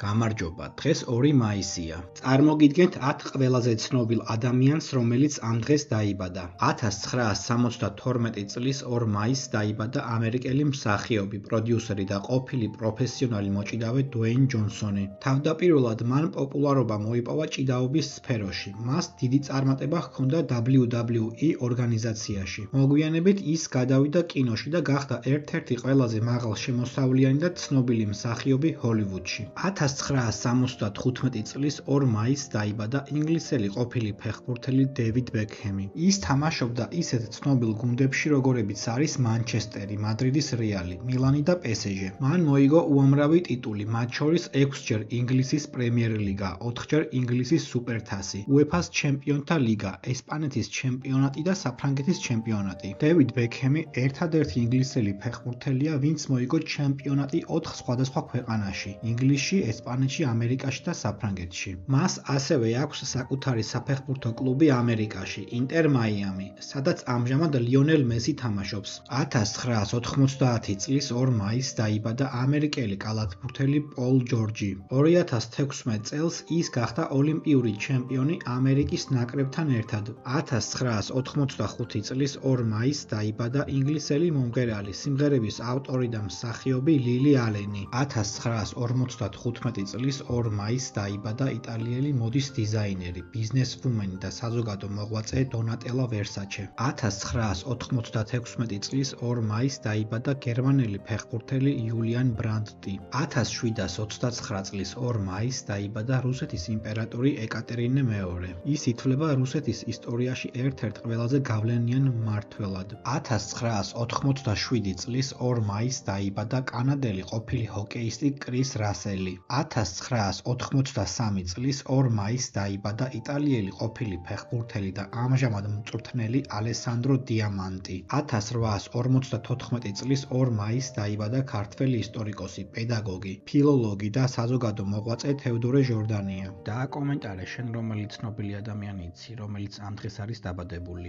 გამარჯობა, დღეს 2 მაისია. წარმოგიდგენთ 10 ყველაზე ცნობილ ადამიანს, რომელიც ამ დღეს დაიბადა. 1972 წლის 2 მაისს დაიბადა ამერიკელი მსახიობი, პროდიუსერი და ყოფილი პროფესიონალი მოჭიდავე დუეინ ჯონსონი. თავდაპირველად მან პოპულარობა მოიპოვა ჭიდაობის სფეროში. მას დიდი წარმატება ჰქონდა WWE ორგანიზაციაში. მოგვიანებით ის გადავიდა კინოში და გახდა ერთ-ერთი ყველაზე მაღალშემოსავლიანი და ცნობილი მსახიობი ჰოლივუდში. 1975 წლის 2 მაისს დაიბადა ინგლისელი ყოფილი ფეხბურთელი დევიდ ბეკჰემი. ის თამაშობდა ისეთ ცნობილ გუნდებში, როგორებიც არის მანჩესტერი, მადრიდის რეალი, მილანი და პესეჟე. მან მოიგო უამრავი ტიტული, მათ შორის 6-ჯერ ინგლისის პრემიერლიგა, 4-ჯერ ინგლისის სუპერთასი, UEFA-ს ჩემპიონთა ლიგა, ესპანეთის ჩემპიონატი და საფრანგეთის ჩემპიონატი. დევიდ ბეკჰემი ერთადერთი ინგლისელი ფეხბურთელია, ვინც მოიგო ჩემპიონატი 4 სხვადასხვა ქვეყანაში: ინგლისში, ესპანეთში, ამერიკაში და საფრანგეთში. მას ასევე აქვს საკუთარი საფეხბურთო კლუბი ამერიკაში, ინტერ მაიამი, სადაც ამჟამად ლიონელ მესი თამაშობს. 1990 წლის 2 მაისს დაიბადა ამერიკელი კალათბურთელი პოლ ჯორჯი. 2016 წელს ის გახდა ოლიმპიური ჩემპიონი ამერიკის ნაკრებთან ერთად. 1985 წლის 2 მაისს დაიბადა ინგლისელი მომღერალი, სიმღერების ავტორი და მსახიობი ლილი ალენი. 1955 წლის 2 მაისს დაიბადა იტალიელი მოდის დიზაინერი, ბიზნესვუმენი და საზოგადო მოღვაწე დონატელა ვერსაჩე. 1996 წლის 2 მაისს დაიბადა გერმანელი ფეხბურთელი იულიან ბრანდტი. 1729 წლის 2 მაისს დაიბადა რუსეთის იმპერატორი ეკატერინე მეორე. ის ითვლება რუსეთის ისტორიაში ერთ-ერთ ყველაზე გავლენიან მმართველად. 1987 წლის 2 მაისს დაიბადა კანადელი ყოფილი ჰოკეისტი კრის რასელი. 1983 წლის 2 მაისს დაიბადა იტალიელი ყოფილი ფეხბურთელი და ამჟამად მწვრთნელი ალესანდრო დიამანტი. 1854 წლის 2 მაისს დაიბადა ქართველი ისტორიკოსი, პედაგოგი, ფილოლოგი და საზოგადო მოღვაწე თევდორე ჟორდანია. დააკომენტარე შენ რომელი ცნობილი ადამიანი იცი, რომელიც ამ დღეს არის დაბადებული.